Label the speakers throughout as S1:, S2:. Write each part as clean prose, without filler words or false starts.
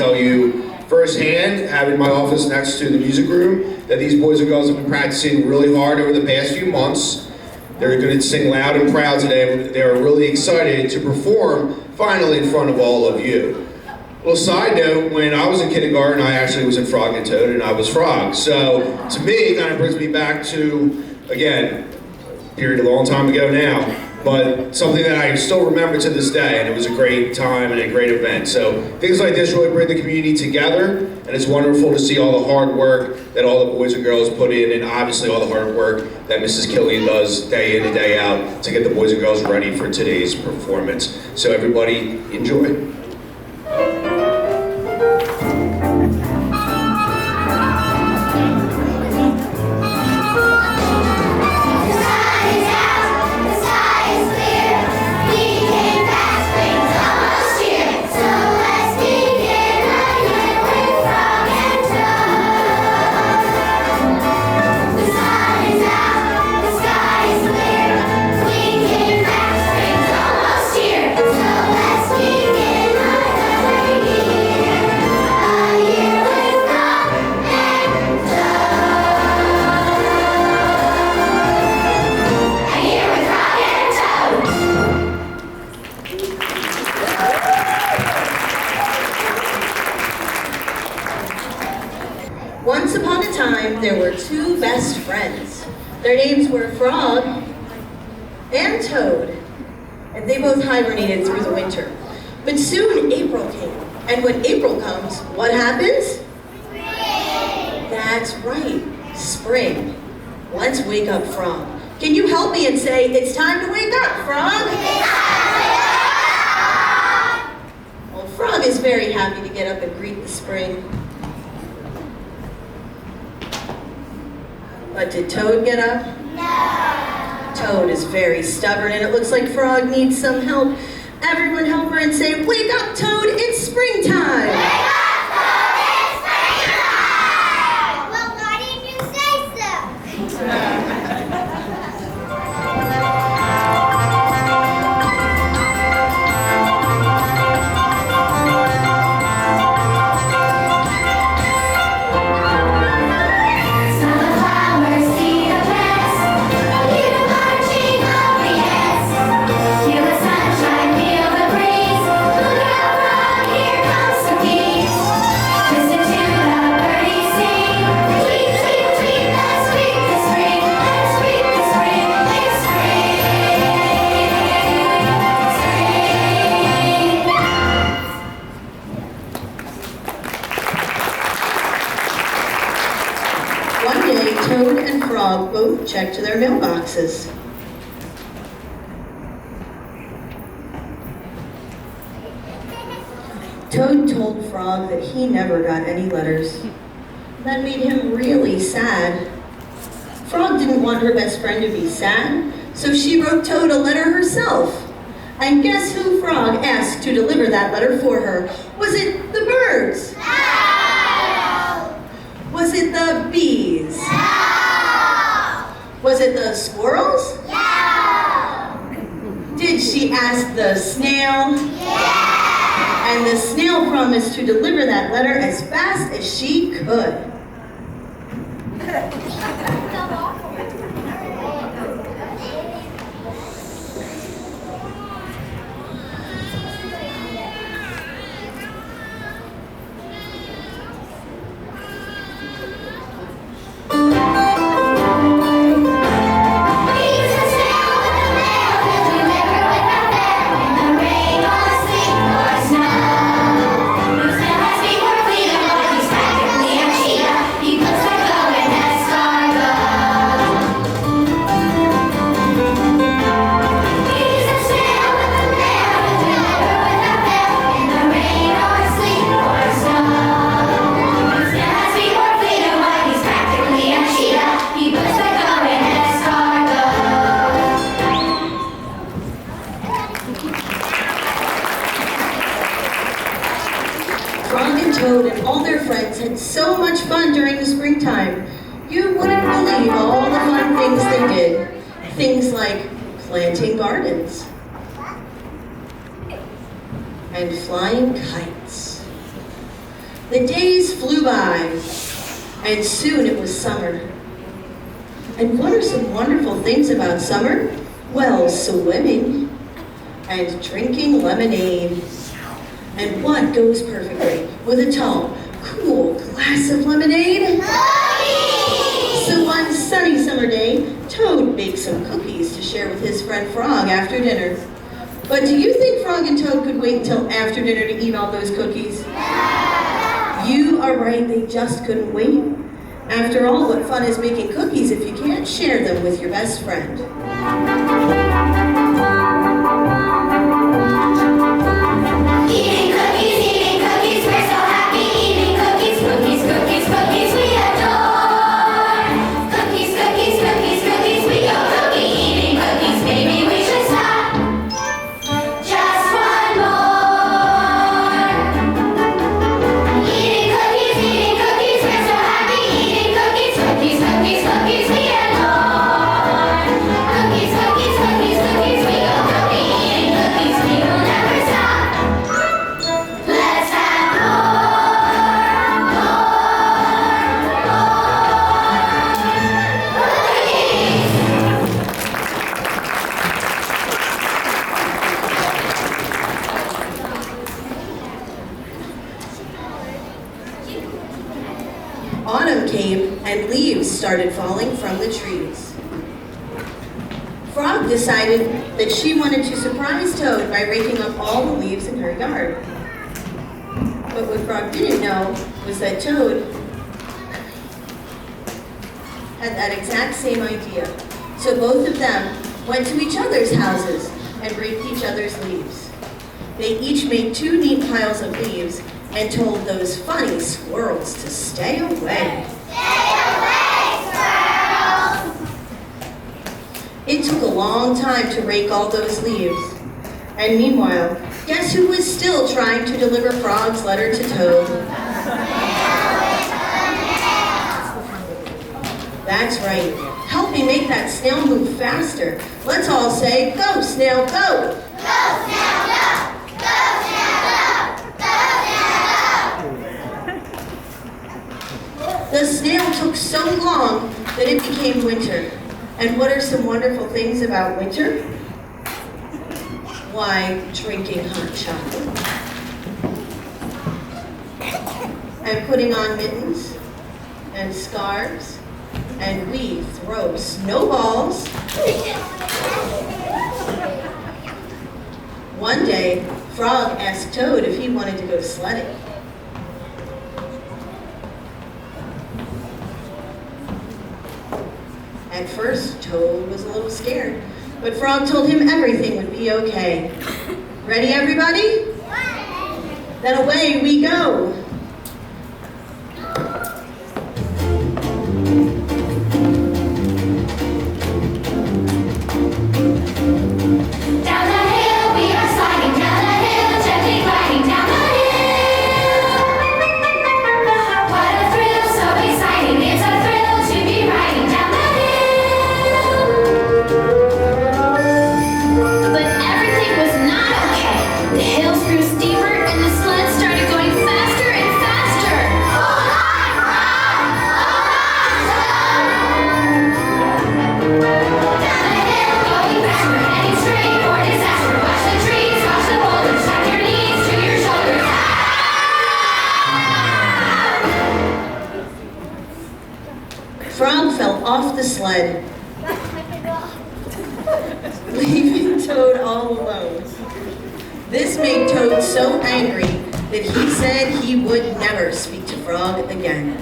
S1: tell you firsthand, having my office next to the music room, that these boys and girls have been practicing really hard over the past few months. They're going to sing loud and proud today. They're really excited to perform finally in front of all of you. Little side note, when I was in kindergarten, I actually was in Frog and Toad, and I was Frog. So to me, it kind of brings me back to, again, period a long time ago now, but something that I still remember to this day, and it was a great time and a great event. So things like this really bring the community together, and it's wonderful to see all the hard work that all the boys and girls put in, and obviously all the hard work that Mrs. Killian does day in and day out to get the boys and girls ready for today's performance. So everybody, enjoy.
S2: Once upon a time, there were two best friends. Their names were Frog and Toad, and they both hibernated through the winter. But soon April came, and when April comes, what happens? Spring! That's right, spring. Let's wake up Frog. Can you help me and say, it's time to wake up, Frog? Well, Frog is very happy to get up and greet the spring. But did Toad get up? No. Toad is very stubborn, and it looks like Frog needs some help. Everyone help her and say, wake up, Toad, it's springtime!
S3: Wake up, Toad, it's springtime! Well, why didn't you say so?
S2: One day, Toad and Frog both checked their mailboxes. Toad told Frog that he never got any letters. That made him really sad. Frog didn't want her best friend to be sad, so she wrote Toad a letter herself. And guess who Frog asked to deliver that letter for her? Was it the birds?
S3: No!
S2: Was it the bees?
S3: No!
S2: Was it the squirrels?
S3: No!
S2: Did she ask the snail?
S3: Yeah!
S2: And the snail promised to deliver that letter as fast as she could. Toad and all their friends had so much fun during the springtime. You wouldn't believe all the fun things they did. Things like planting gardens and flying kites The days flew by, and soon it was summer. And what are some wonderful things about summer? Well, swimming and drinking lemonade. And what goes perfectly with a tall, cool glass of lemonade? So one sunny summer day, Toad baked some cookies to share with his friend Frog after dinner. But do you think Frog and Toad could wait until after dinner to eat all those cookies? You are right, they just couldn't wait. After all, what fun is making cookies if you can't share them with your best friend?
S3: Eating cookies, we're so happy. Eating cookies, cookies, cookies, cookies, we adore. Cookies, cookies, cookies, cookies, we go cookie eating cookies. Maybe we should stop. Just one more. Eating cookies, we're so happy. Eating cookies, cookies, cookies, cookies, we adore. Cookies, cookies, cookies, cookies, we go cookie eating cookies. We will never stop. Let's have
S2: Autumn came and leaves started falling from the trees. Frog decided that she wanted to surprise Toad by raking up all the leaves in her yard. But what Frog didn't know was that Toad had that exact same idea. So both of them went to each other's houses and raked each other's leaves. They each made 2 neat piles of leaves and told those funny squirrels to stay away. It took a long time to rake all those leaves. And meanwhile, guess who was still trying to deliver Frog's letter to Toad? That's right. Help me make that snail move faster. Let's all say, go, snail, go! The snail took so long that it became winter. And what are some wonderful things about winter? Why, drinking hot chocolate. And putting on mittens and scarves. And we throw snowballs. One day, Frog asked Toad if he wanted to go sledding. At first, Toad was a little scared, but Frog told him everything would be okay. Ready, everybody? Then away we go.
S3: Down the hill, we are sliding down the hill, gently gliding down the hill. What a thrill, so exciting! It's a thrill to be riding down the hill. But everything was not okay. The hills grew steeper, and the sled started going faster and faster. Hold on, Frog! Hold on, Toad! Down the hill, going backward, heading straight for disaster. Watch the trees, watch the boulders, tap your knees to your shoulders.
S2: Frog fell off the sled, leaving Toad all alone. This made Toad so angry that he said he would never speak to Frog again.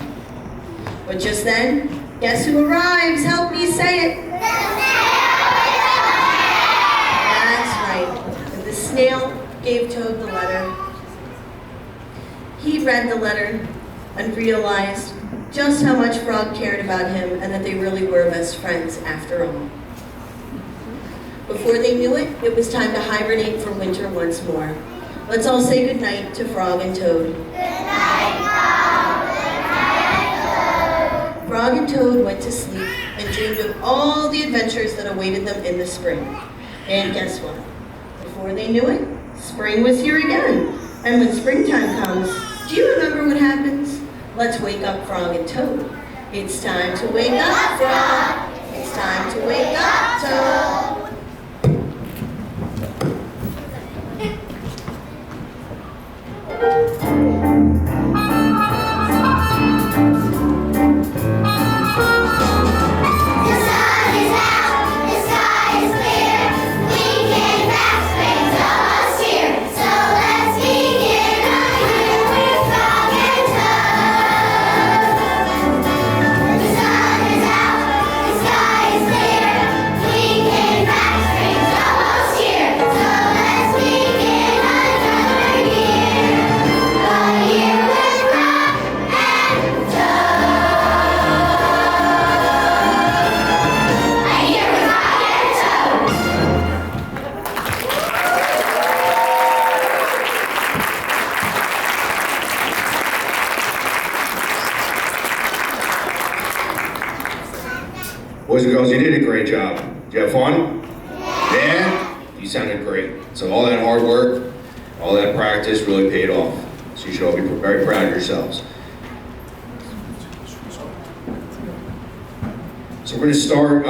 S2: But just then, guess who arrives? Help me say it. That's right. The snail gave Toad the letter. He read the letter and realized just how much Frog cared about him and that they really were best friends after all. Before they knew it, it was time to hibernate for winter once more. Let's all say goodnight to Frog and Toad. Frog and Toad went to sleep and dreamed of all the adventures that awaited them in the spring. And guess what? Before they knew it, spring was here again. And when springtime comes, Do you remember what happens? Let's wake up Frog and Toad. It's time to wake up, Frog. It's time to wake up, Toad.
S1: Boys and girls, you did a great job. Did you have fun? Yeah? You sounded great. So all that hard work, all that practice really paid off. So you should all be very proud of yourselves. So we're going to start,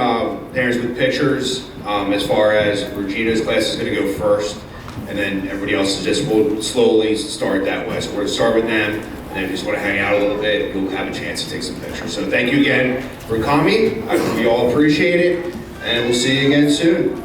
S1: parents, with pictures. As far as Regina's class is going to go first, and then everybody else will slowly start that way. So we're going to start with them. And if you just want to hang out a little bit, you'll have a chance to take some pictures. So thank you again for coming. We all appreciate it, and we'll see you again soon.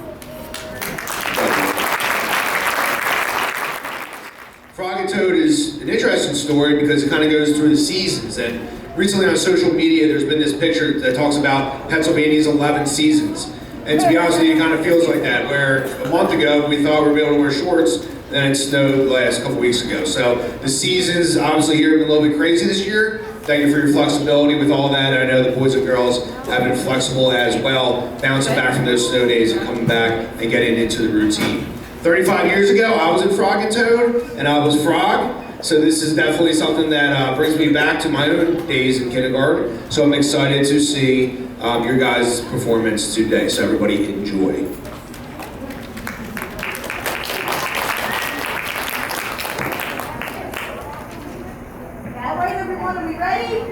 S1: Frog and Toad is an interesting story because it kind of goes through the seasons. And recently on social media, there's been this picture that talks about Pennsylvania's 11 seasons. And to be honest with you, it kind of feels like that, where a month ago we thought we would be able to wear shorts, then it snowed the last couple weeks ago. So the seasons obviously here have been a little bit crazy this year. Thank you for your flexibility with all that. I know the boys and girls have been flexible as well, bouncing back from those snow days and coming back and getting into the routine. 35 years ago, I was in Frog and Toad, and I was Frog. So this is definitely something that brings me back to my own days in kindergarten. So I'm excited to see your guys' performance today. So everybody enjoy.
S2: All right, everyone, are we ready?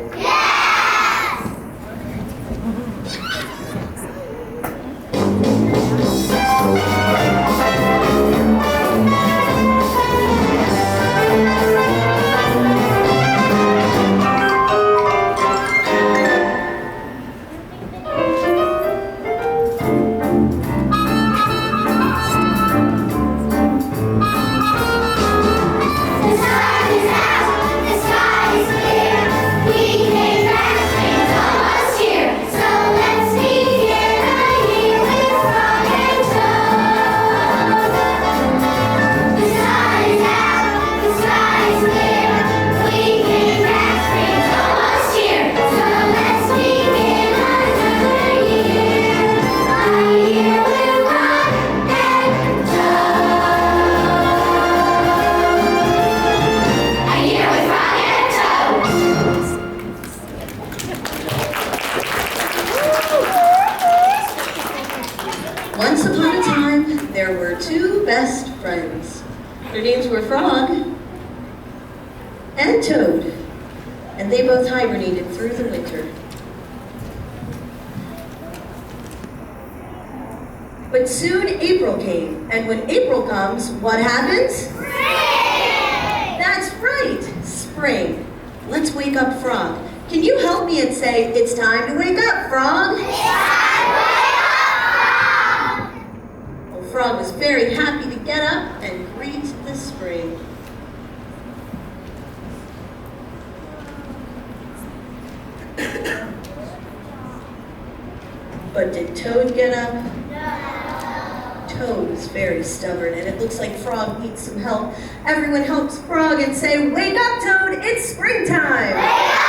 S2: Once upon a time, there were two best friends. Their names were Frog and Toad, and they both hibernated through the winter. But soon April came, and when April comes, what happens? Spring! That's right, spring. Let's wake up Frog. Can you help me and say, it's time to wake up, Frog? It's time to wake up, Frog! Well, Frog was very happy to get up and greet the spring. But did Toad get up? No. Toad was very stubborn, and it looks like Frog needs some help. Everyone helps Frog and say, wake up, Toad, it's springtime! Wake up, Toad, it's springtime!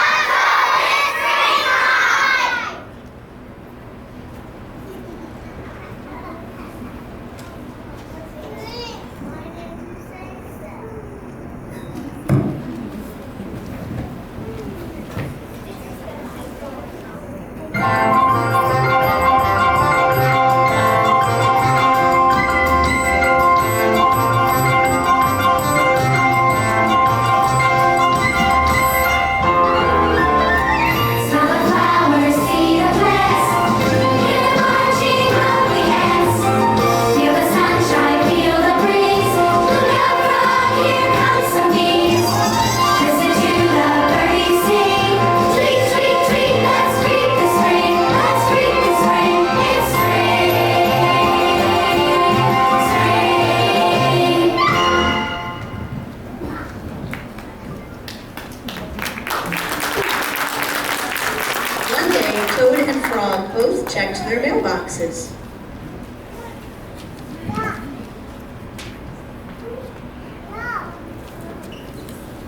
S2: Toad and Frog both checked their mailboxes.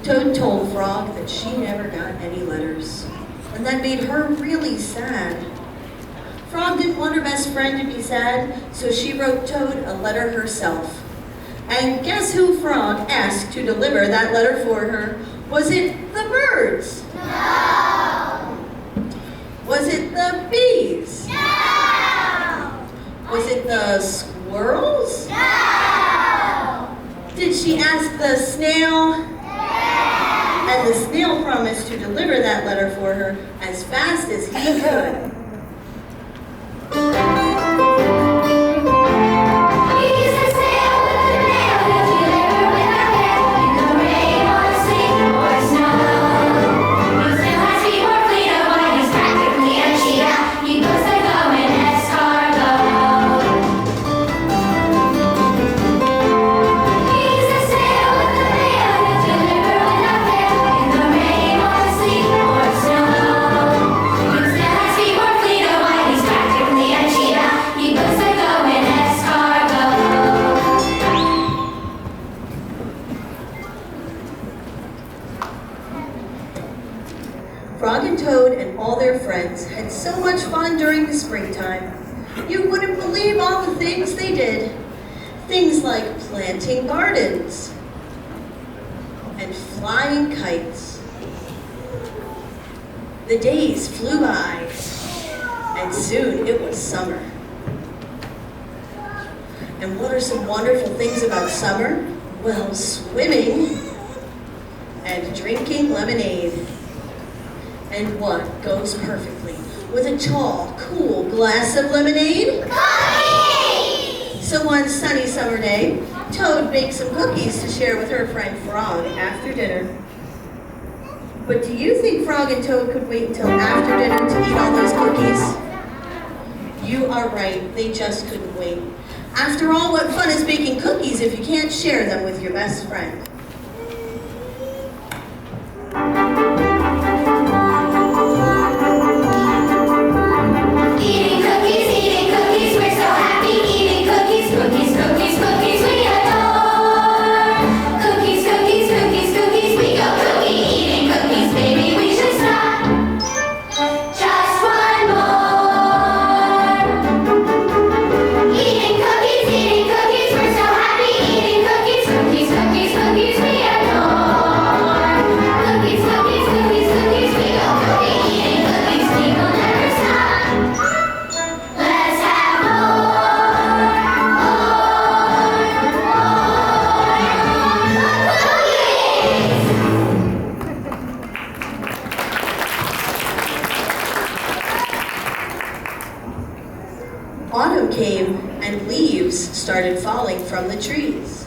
S2: Toad told Frog that she never got any letters, and that made her really sad. Frog didn't want her best friend to be sad, so she wrote Toad a letter herself. And guess who Frog asked to deliver that letter for her? Was it the birds?
S3: No!
S2: Was it the bees?
S3: No!
S2: Was it the squirrels?
S3: No!
S2: Did she ask the snail? And the snail promised to deliver that letter for her as fast as he could. Frog and Toad and all their friends had so much fun during the springtime. You wouldn't believe all the things they did. Things like planting gardens and flying kites. The days flew by, and soon it was summer. And what are some wonderful things about summer? Well, swimming and drinking lemonade. And what goes perfectly with a tall, cool glass of lemonade?
S3: Cookies!
S2: So one sunny summer day, Toad baked some cookies to share with her friend Frog after dinner. But do you think Frog and Toad could wait until after dinner to eat all those cookies? You are right, they just couldn't wait. After all, what fun is baking cookies if you can't share them with your best friend? Autumn came and leaves started falling from the trees.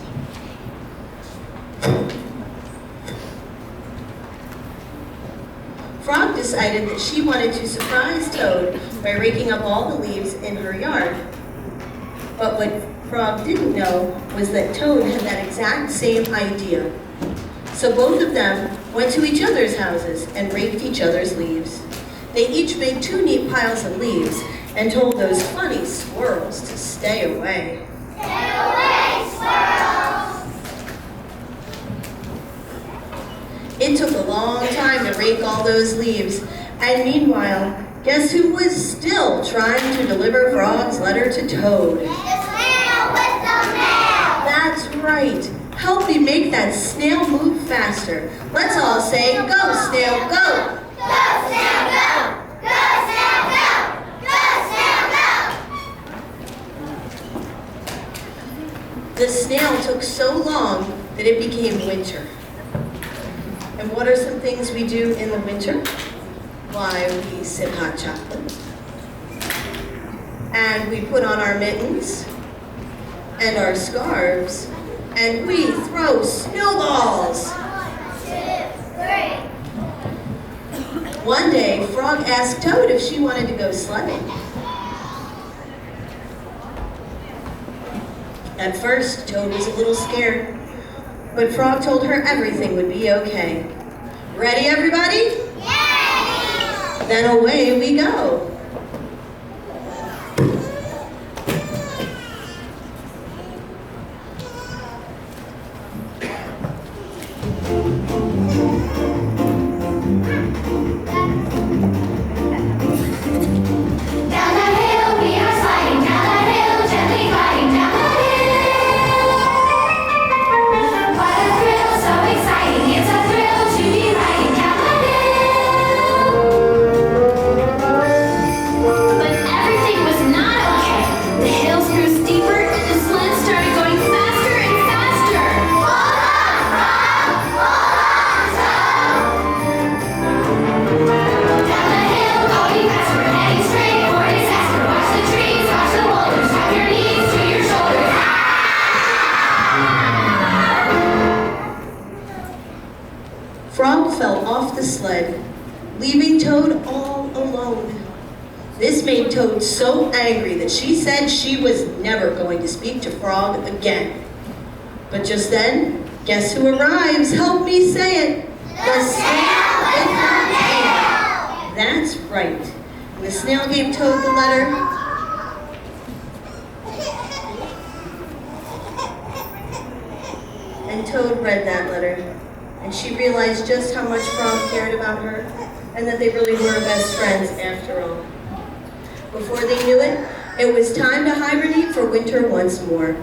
S2: Frog decided that she wanted to surprise Toad by raking up all the leaves in her yard. But what Frog didn't know was that Toad had that exact same idea. So both of them went to each other's houses and raked each other's leaves. They each made 2 neat piles of leaves and told those funny squirrels to stay away.
S3: Stay away, squirrels!
S2: It took a long time to rake all those leaves, and meanwhile, guess who was still trying to deliver Frog's letter to Toad?
S3: The snail with the mail!
S2: That's right. Help me make that snail move faster. Let's all say, go, snail, go!
S3: Go, snail, go! Go, snail, go! Go, snail, go!
S2: The snail took so long that it became winter. And what are some things we do in the winter? Why, we sip hot chocolate. And we put on our mittens and our scarves, and we throw snowballs.
S3: 1, 2, 3.
S2: One day, Frog asked Toad if she wanted to go sledding. At first, Toad was a little scared, but Frog told her everything would be okay. Ready, everybody?
S3: Yay!
S2: Then away we go.
S3: Down the hill we are sliding, down the hill, gently gliding down the hill. What a thrill, so exciting, it's a thrill to be riding down the hill. But everything was not okay. The hills grew steeper, the sled started going faster and faster. Hold on, Frog! Hold on, Toad! Down the hill, going fast, we're heading straight for disaster. Watch the trees, watch the boulders, drop your knees to your shoulders.
S2: Frog fell off the sled, leaving Toad all alone. This made Toad so angry that she said she was never going to speak to Frog again. But just then, guess who arrives? Help me say it. The snail with the mail. That's right. And the snail gave Toad the letter. And Toad read that letter. And she realized just how much Frog cared about her, and that they really were best friends after all. Before they knew it, it was time to hibernate for winter once more.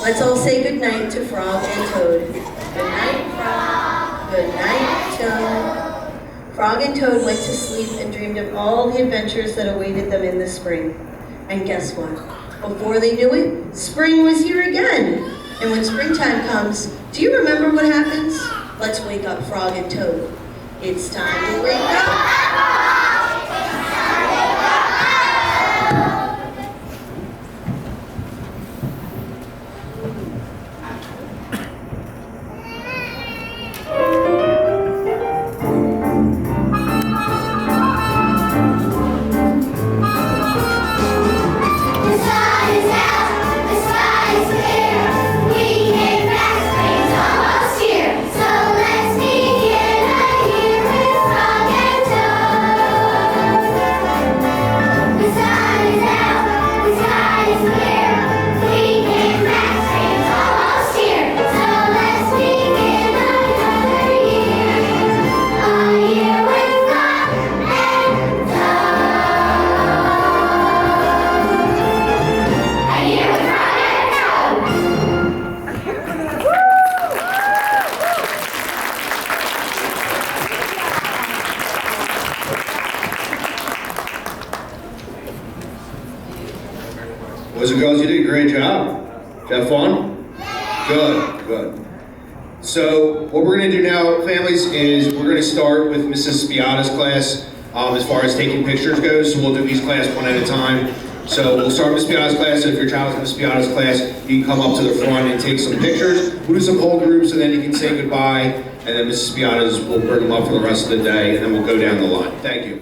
S2: Let's all say goodnight to Frog and Toad. Good night, Frog. Good night, Toad. Frog and Toad went to sleep and dreamed of all the adventures that awaited them in the spring. And guess what? Before they knew it, spring was here again. And when springtime comes, do you remember what happens? Let's wake up Frog and Toad. It's time to wake up.
S3: The sun is out, the sky is clear. We came back, spring's almost here. So let's begin a year with Frog and Toad. The sun is out, the sky is clear. We came back, spring's almost here. So let's begin another year. A year with Frog and Toad. A year with Frog and Toad.
S1: Boys and girls, you did a great job. Did you have fun? Good, good. So what we're going to do now, families, is we're going to start with Mrs. Spiata's class as far as taking pictures goes. So we'll do each class one at a time. So we'll start with Spiata's class. If your child's in Spiata's class, you can come up to the front and take some pictures. We'll do some whole groups, and then you can say goodbye. And then Mrs. Spiata's will bring them up for the rest of the day, and then we'll go down the line. Thank you.